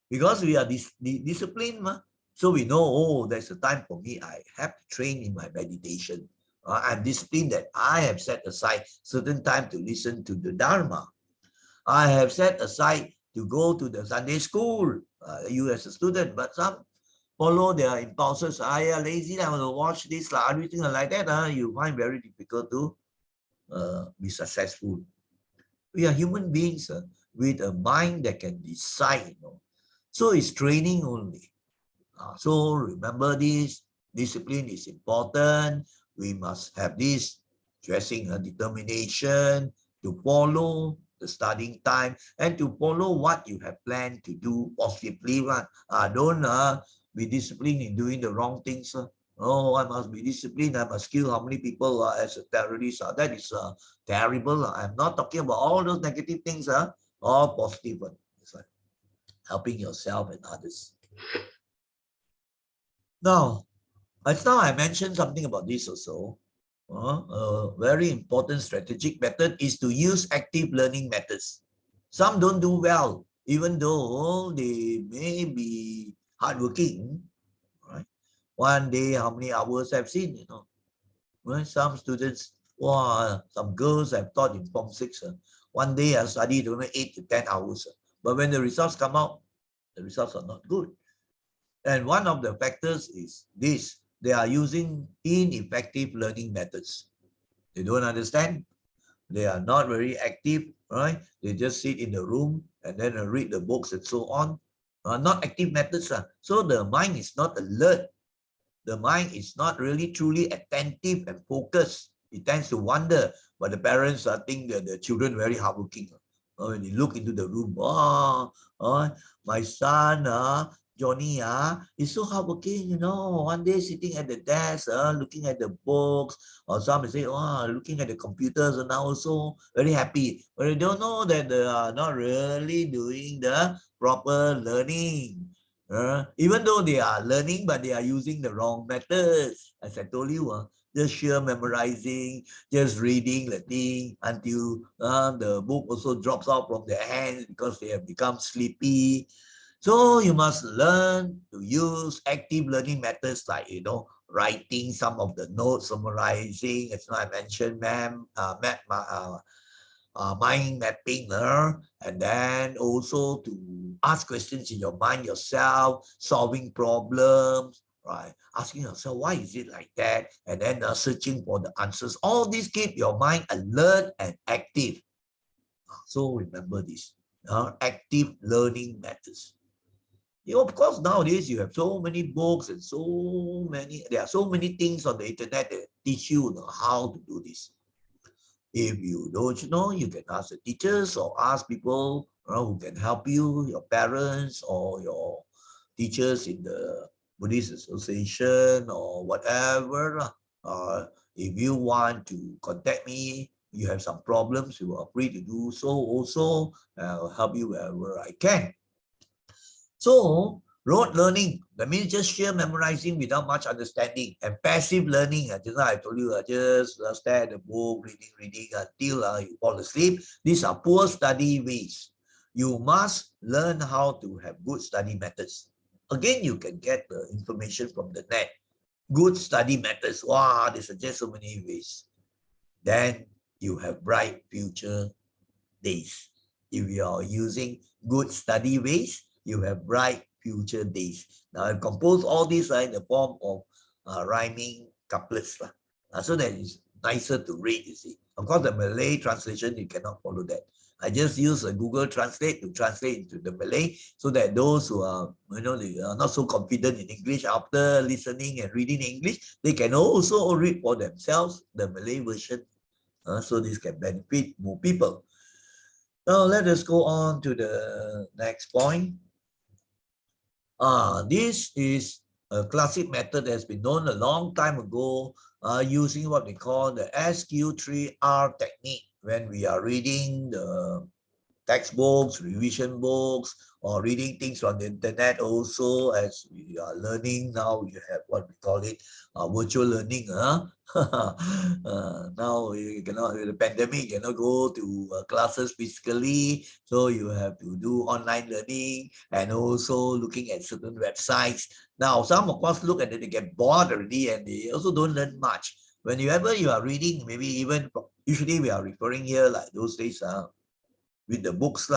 Because we are disciplined, so we know, oh, there's a time for me. I have to train in my meditation. I'm disciplined that I have set aside certain time to listen to the Dharma. I have set aside to go to the Sunday school, you as a student, but some follow their impulses. I am lazy, I want to watch this, everything like that. You find very difficult to be successful. We are human beings with a mind that can decide. So it's training only. So remember this, discipline is important. We must have this stressing determination to follow the studying time and to follow what you have planned to do positively. Don't be disciplined in doing the wrong things. Oh, I must be disciplined. I must kill how many people as a terrorist. That is terrible. I'm not talking about all those negative things. All positive. It's like helping yourself and others. Now, just now I mentioned something about this also. A very important strategic method is to use active learning methods. Some don't do well, even though they may be hardworking. Right? One day, how many hours I've seen, Well, some students, some girls I've taught in Form 6. One day I studied only 8 to 10 hours. But when the results come out, the results are not good. And one of the factors is this: they are using ineffective learning methods. They don't understand. They are not very active, right? They just sit in the room and then read the books and so on. Not active methods. So the mind is not alert. The mind is not really truly attentive and focused. It tends to wander. But the parents think that the children very hardworking. When they look into the room, my son, Johnny, is so hardworking, One day sitting at the desk, looking at the books, or some say, looking at the computers, and now also very happy. But they don't know that they are not really doing the proper learning. Even though they are learning, but they are using the wrong methods. As I told you, just sheer memorizing, just reading the thing until the book also drops out from their hands because they have become sleepy. So you must learn to use active learning methods like, writing some of the notes, summarizing, as I mentioned, mind mapping, and then also to ask questions in your mind yourself, solving problems, right? Asking yourself, why is it like that? And then searching for the answers. All these keep your mind alert and active. So remember this. active learning methods. Of course, nowadays you have so many books and there are so many things on the internet that teach you, how to do this. If you don't know, you can ask the teachers or ask people who can help you, your parents or your teachers in the Buddhist association or whatever. If you want to contact me, you have some problems, you are free to do so also. I'll help you wherever I can. So, rote learning, that means just sheer memorizing without much understanding. And passive learning, just like I told you, just stare at the book, reading until you fall asleep. These are poor study ways. You must learn how to have good study methods. Again, you can get the information from the net. Good study methods. Wow, they suggest so many ways. Then you have bright future days. If you are using good study ways, you have bright future days. Now I compose all these in the form of rhyming couplets. So that it's nicer to read, you see. Of course, the Malay translation, you cannot follow that. I just use a Google Translate to translate into the Malay so that those who are, they are not so confident in English after listening and reading English, they can also read for themselves the Malay version. So this can benefit more people. Now let us go on to the next point. This is a classic method that has been known a long time ago, using what we call the Sq3r technique when we are reading the textbooks, revision books, or reading things on the internet also. As we are learning now, you have what we call it virtual learning. Now you cannot, with the pandemic, you cannot go to classes physically, so you have to do online learning and also looking at certain websites. Now, some of us look at it, they get bored already and they also don't learn much. Whenever you are reading, maybe even, usually we are referring here like those days, with the books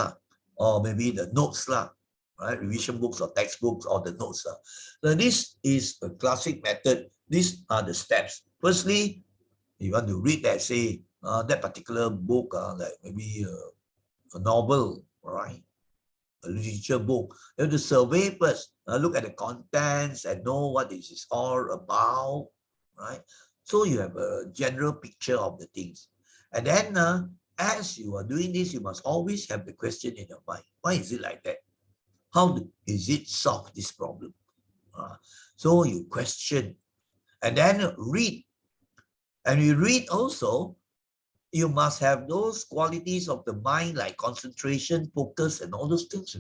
or maybe the notes right? Revision books or textbooks or the notes. So this is a classic method. These are the steps. Firstly, you want to read that, say, that particular book, like maybe a novel, right? A literature book. You have to survey first, look at the contents and know what this is all about, right? So you have a general picture of the things. And then as you are doing this, you must always have the question in your mind. Why is it like that? How is it solve this problem? So you question and then read. And you read also, you must have those qualities of the mind like concentration, focus, and all those things,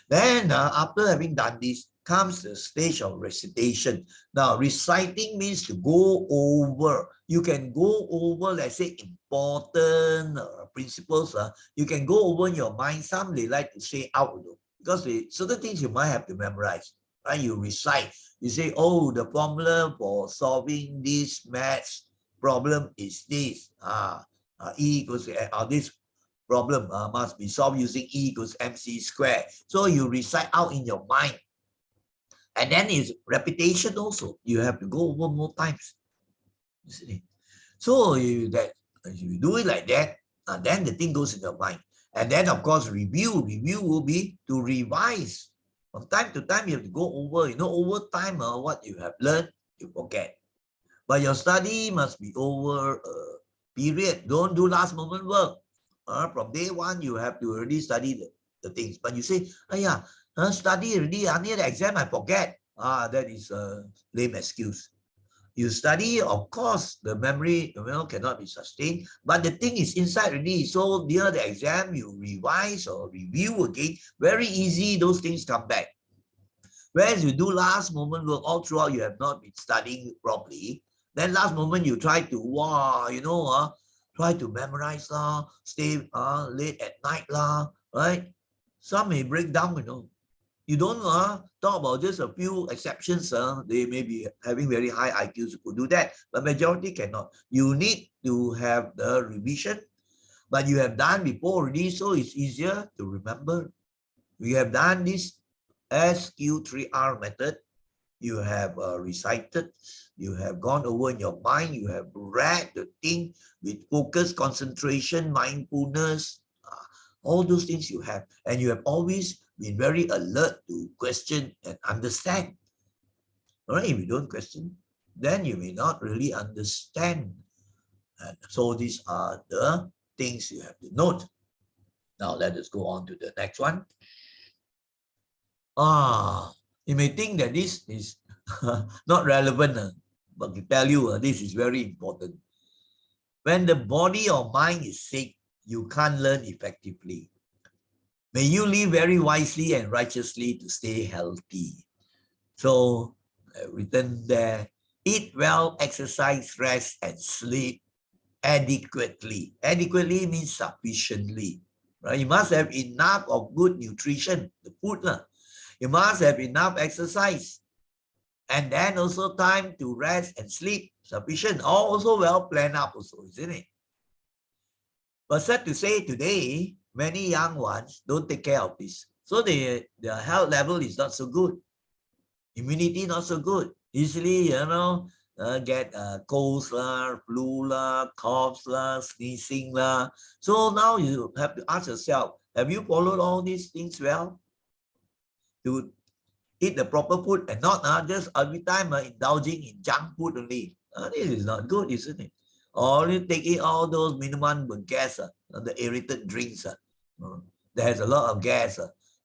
Then after having done this, comes the stage of recitation. Now, reciting means to go over. You can go over, let's say, important principles. You can go over in your mind. Some they like to say out, because certain things you might have to memorize. Right? You recite. You say, oh, the formula for solving this maths problem is this. E equals this problem must be solved using E equals mc squared. So you recite out in your mind. And then it's repetition also. You have to go over more times. You see? So if you do it like that, then the thing goes in your mind. And then, of course, review. Review will be to revise. From time to time, you have to go over. Over time, what you have learned, you forget. But your study must be over a period. Don't do last moment work. From day one, you have to already study the things. But you say, study already, near the exam, I forget. That is a lame excuse. You study, of course, the memory cannot be sustained, but the thing is inside already. So near the exam, you revise or review again. Very easy, those things come back. Whereas you do last moment work all throughout, you have not been studying properly. Then last moment you try to, try to memorize stay late at night right? Some may break down, You don't talk about just a few exceptions. They may be having very high IQs who could do that, but majority cannot. You need to have the revision, but you have done before already, so it's easier to remember. We have done this Sq3r method. You have recited, you have gone over in your mind, you have read the thing with focus, concentration, mindfulness, All those things you have, and you have always been very alert to question and understand. All right, if you don't question, then you may not really understand. And so these are the things you have to note. Now let us go on to the next one. You may think that this is not relevant, but to tell you, this is very important. When the body or mind is sick, you can't learn effectively. May you live very wisely and righteously to stay healthy. So, written there, eat well, exercise, rest, and sleep adequately. Adequately means sufficiently. Right? You must have enough of good nutrition, the food. You must have enough exercise. And then also time to rest and sleep, sufficient. All also well planned up also, isn't it? But sad to say today, many young ones don't take care of this. So their health level is not so good. Immunity not so good. Easily, get colds, flu, coughs, sneezing. So now you have to ask yourself, have you followed all these things well? To eat the proper food and not just every time indulging in junk food only. This is not good, isn't it? Or you taking all those minimum gas, the aerated drinks that has a lot of gas.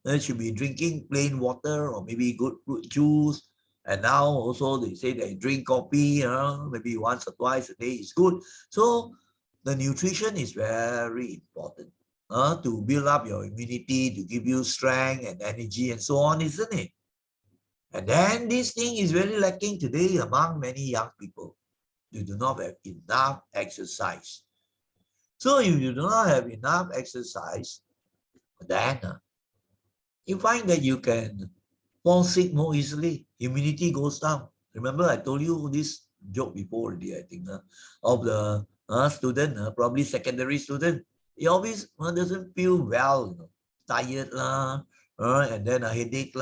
They should be drinking plain water or maybe good fruit juice. And now also they say they drink coffee, maybe once or twice a day is good. So the nutrition is very important to build up your immunity, to give you strength and energy and so on, isn't it? And then this thing is very lacking today among many young people. You do not have enough exercise. So if you do not have enough exercise, then you find that you can fall sick more easily. Immunity goes down. Remember, I told you this joke before already, I think, of the student, probably secondary student. He always doesn't feel well, tired, and then a headache,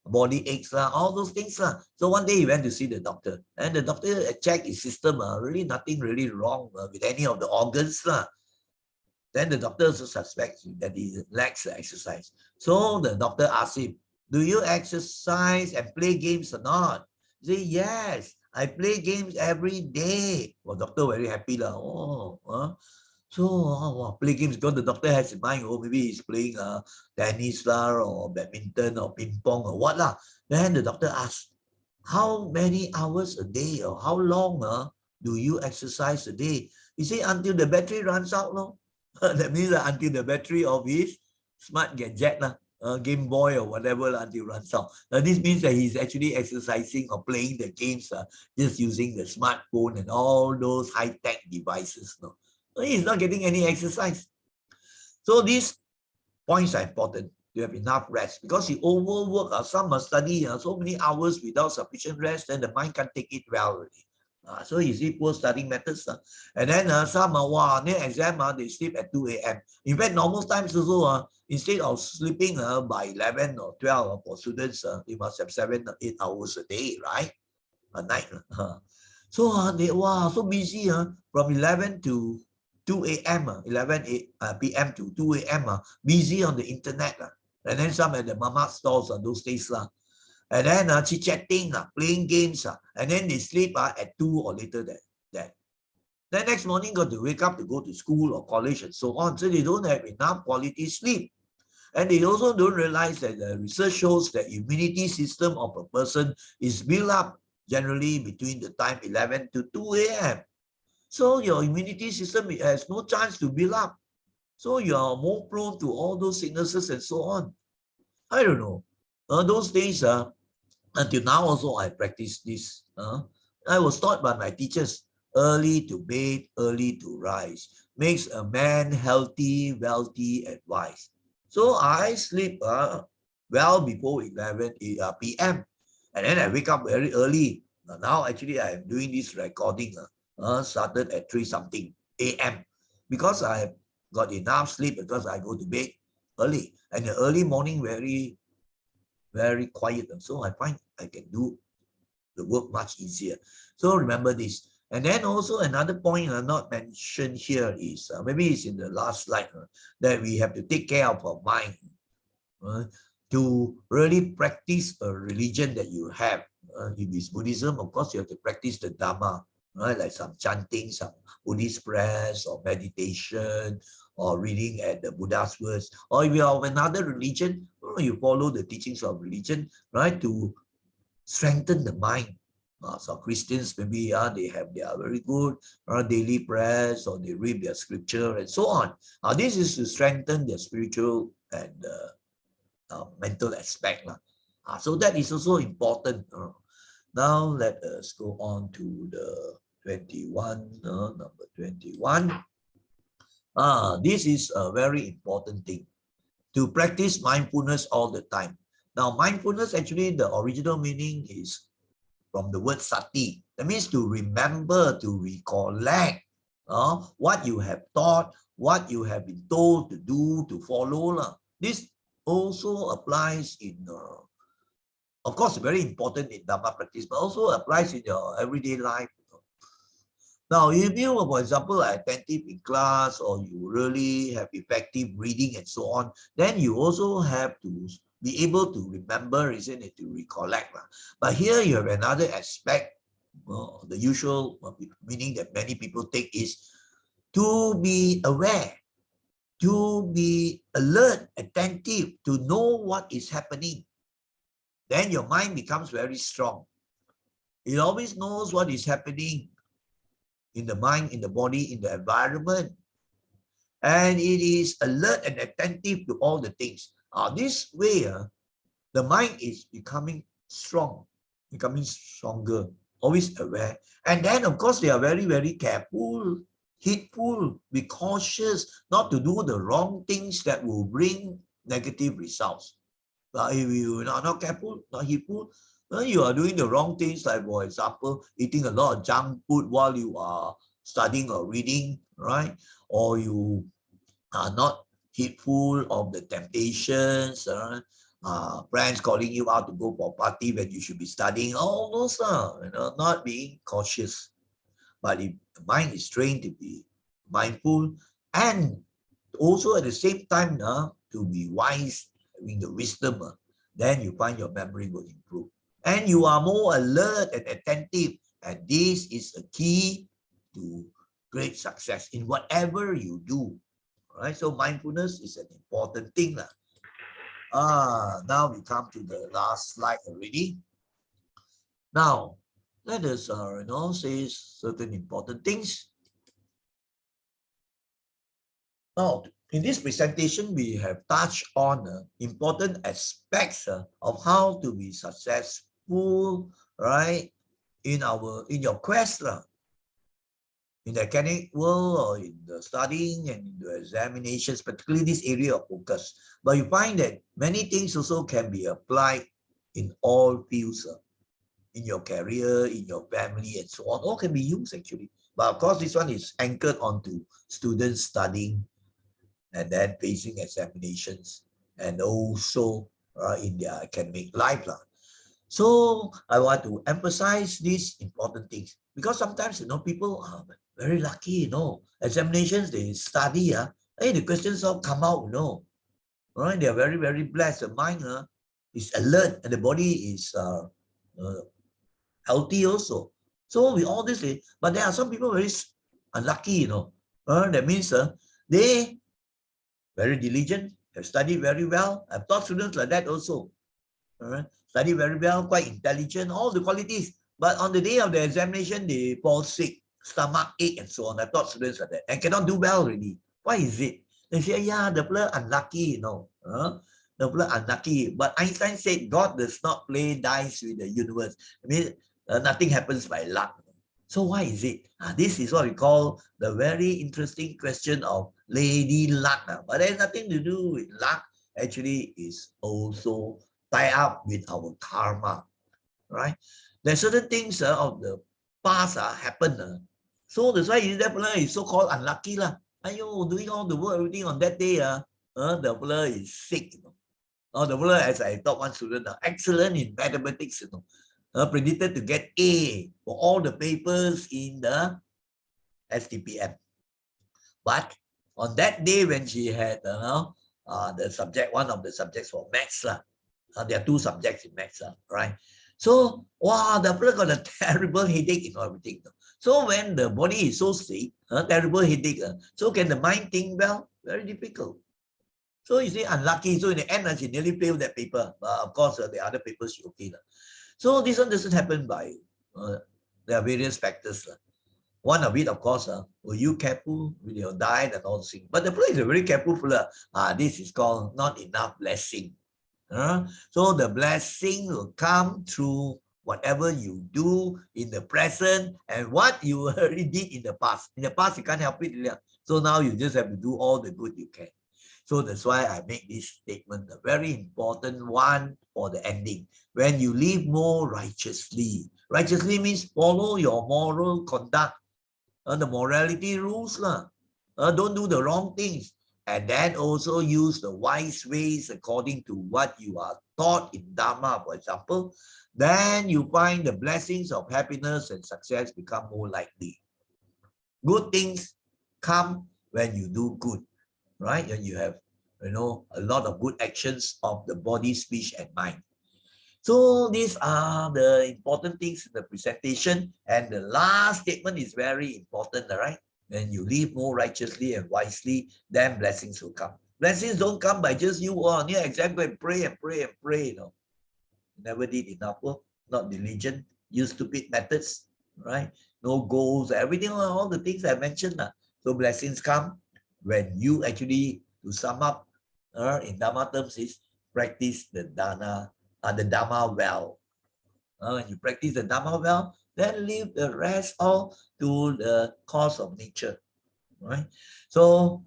body aches, all those things. So one day he went to see the doctor, and the doctor checked his system, really nothing really wrong with any of the organs. Then the doctor also suspects that he lacks exercise. So the doctor asked him, do you exercise and play games or not? He said, yes, I play games every day. Well, doctor very happy. So play games because the doctor has in mind, maybe he's playing tennis or badminton or ping pong or what. Then the doctor asked, how many hours a day or how long do you exercise a day? He said, until the battery runs out. That means until the battery of his smart gadget, Game Boy or whatever, until it runs out. This means that he's actually exercising or playing the games just using the smartphone and all those high-tech devices. He's not getting any exercise. So these points are important. You have enough rest because you overwork. Some must study so many hours without sufficient rest, then the mind can't take it well already. So you see poor studying methods. And then some near exam, they sleep at 2 a.m. In fact, normal times also, instead of sleeping by 11 or 12 for students, they must have 7 or 8 hours a day, right? A night. So they so busy from 11 to 2 a.m., 11 p.m. to 2 a.m., busy on the internet. And then some at the mama stores those days. And then chit-chatting, playing games, and then they sleep at 2 or later than that. Then next morning got to wake up to go to school or college and so on. So they don't have enough quality sleep. And they also don't realize that the research shows that immunity system of a person is built up generally between the time 11 to 2 a.m. So your immunity system has no chance to build up. So you are more prone to all those sicknesses and so on. I don't know. Those days, until now also I practice this. I was taught by my teachers, early to bed, early to rise, makes a man healthy, wealthy, and wise. So I sleep well before 11 p.m. And then I wake up very early. Now actually I am doing this recording started at 3 something a.m. because I have got enough sleep because I go to bed early. And the early morning very, very quiet. And so I find I can do the work much easier. So remember this, And then also another point not mentioned here is, maybe it's in the last slide, that we have to take care of our mind to really practice a religion that you have. If it's Buddhism, of course, you have to practice the Dhamma, right? Like some chanting, some Buddhist prayers or meditation, or reading at the Buddha's words. Or if you are of another religion, you follow the teachings of religion, right? To strengthen the mind. So Christians, maybe they have their very good daily prayers, or they read their scripture and so on. This is to strengthen their spiritual and mental aspect. So that is also important. Now let us go on to the 21, number 21. This is a very important thing, to practice mindfulness all the time. Now, mindfulness, actually, the original meaning is from the word sati. That means to remember, to recollect what you have taught, what you have been told to do, to follow. This also applies in, of course, very important in Dhamma practice, but also applies in your everyday life. Now, if you, for example, are attentive in class, or you really have effective reading and so on, then you also have to be able to remember, isn't it, to recollect. But here you have another aspect, the usual meaning that many people take is to be aware, to be alert, attentive, to know what is happening. Then your mind becomes very strong. It always knows what is happening in the mind, in the body, in the environment. And it is alert and attentive to all the things. This way, the mind is becoming strong, becoming stronger, always aware. And then, of course, they are very, very careful, heedful, be cautious not to do the wrong things that will bring negative results. But if you are not careful, not heedful, you are doing the wrong things, like, for example, eating a lot of junk food while you are studying or reading, right? Or you are not heedful of the temptations, friends calling you out to go for a party when you should be studying, all those, not being cautious. But if the mind is trained to be mindful, and also at the same time to be wise, having the wisdom, then you find your memory will improve. And you are more alert and attentive. And this is a key to great success in whatever you do. Right? So mindfulness is an important thing. Now we come to the last slide already. Now, let us say certain important things. Now, in this presentation, we have touched on important aspects of how to be successful, right, in your quest, in the academic world, or in the studying and in the examinations, particularly this area of focus. But you find that many things also can be applied in all fields, in your career, in your family, and so on. All can be used actually. But of course, this one is anchored onto students studying and then facing examinations, and also in their academic life. So I want to emphasize these important things, because sometimes people are very lucky, examinations they study, hey, the questions all come out, right? They are very, very blessed. The mind is alert, and the body is healthy also. So with all this, but there are some people very unlucky, that means they very diligent, have studied very well. I've taught students like that also. Study very well, quite intelligent, all the qualities. But on the day of the examination, they fall sick, stomach ache, and so on. I've taught students like that, and cannot do well really. Why is it? They say, yeah, the player unlucky, the player unlucky. But Einstein said God does not play dice with the universe. I mean, nothing happens by luck. So why is it? This is what we call the very interesting question of lady luck. But there's nothing to do with luck. Actually, is also tied up with our karma, right? There's certain things of the past happen. So that's why that fella is so-called unlucky. Doing all the work, everything on that day, the fella is sick. The fella, as I taught one student, excellent in mathematics, predicted to get A for all the papers in the STPM. But on that day when she had the subject, one of the subjects for maths, there are 2 subjects in maths, right? So, wow, the person got a terrible headache and everything. So when the body is so sick, terrible headache, so can the mind think well? Very difficult. So you see, unlucky. So in the end, she nearly failed that paper. Of course, the other papers she okay. So this one doesn't happen by, there are various factors. One of it, of course, were you careful with your diet and all those things. But the place is very careful. This is called not enough blessing. So the blessing will come through whatever you do in the present and what you already did in the past. In the past, you can't help it. So now you just have to do all the good you can. So that's why I make this statement, a very important one for the ending. When you live more righteously. Righteously means follow your moral conduct, the morality rules. Don't do the wrong things. And then also use the wise ways according to what you are taught in Dhamma, for example. Then you find the blessings of happiness and success become more likely. Good things come when you do good, right? When you have, a lot of good actions of the body, speech, and mind. So these are the important things in the presentation. And the last statement is very important, right? When you live more righteously and wisely, then blessings will come. Blessings don't come by just you on your exam, go and pray and pray and pray. Never did enough work, not diligent, use stupid methods, right? No goals, everything, all the things I mentioned. So blessings come when you actually, to sum up in Dhamma terms, is practice the Dhamma well. When you practice the Dhamma well, then leave the rest all to the course of nature, right? So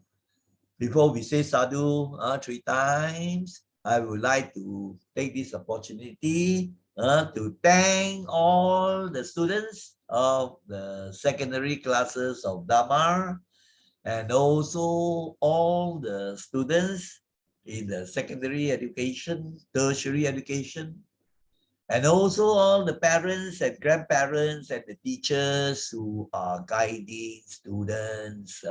before we say sadhu 3 times, I would like to take this opportunity to thank all the students of the secondary classes of Dhamma, and also all the students in the secondary education, tertiary education, and also all the parents and grandparents and the teachers who are guiding students,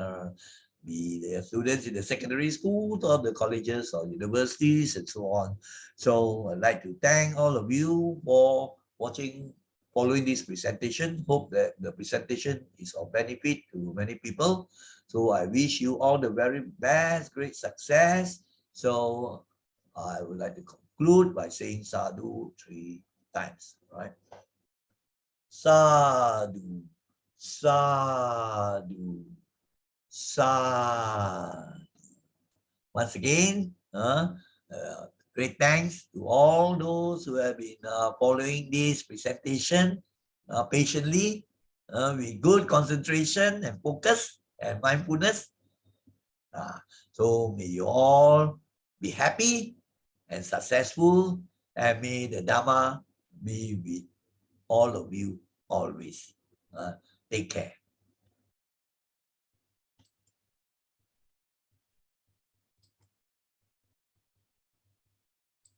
be the students in the secondary schools or the colleges or universities and so on. So I'd like to thank all of you for watching, following this presentation. Hope that the presentation is of benefit to many people. So I wish you all the very best, great success. So I would like to conclude by saying sadhu 3 times, right? Sadhu, sadhu, sadhu. Once again, great thanks to all those who have been following this presentation patiently, with good concentration and focus and mindfulness. So may you all be happy and successful, and may the Dhamma be with all of you always. Take care.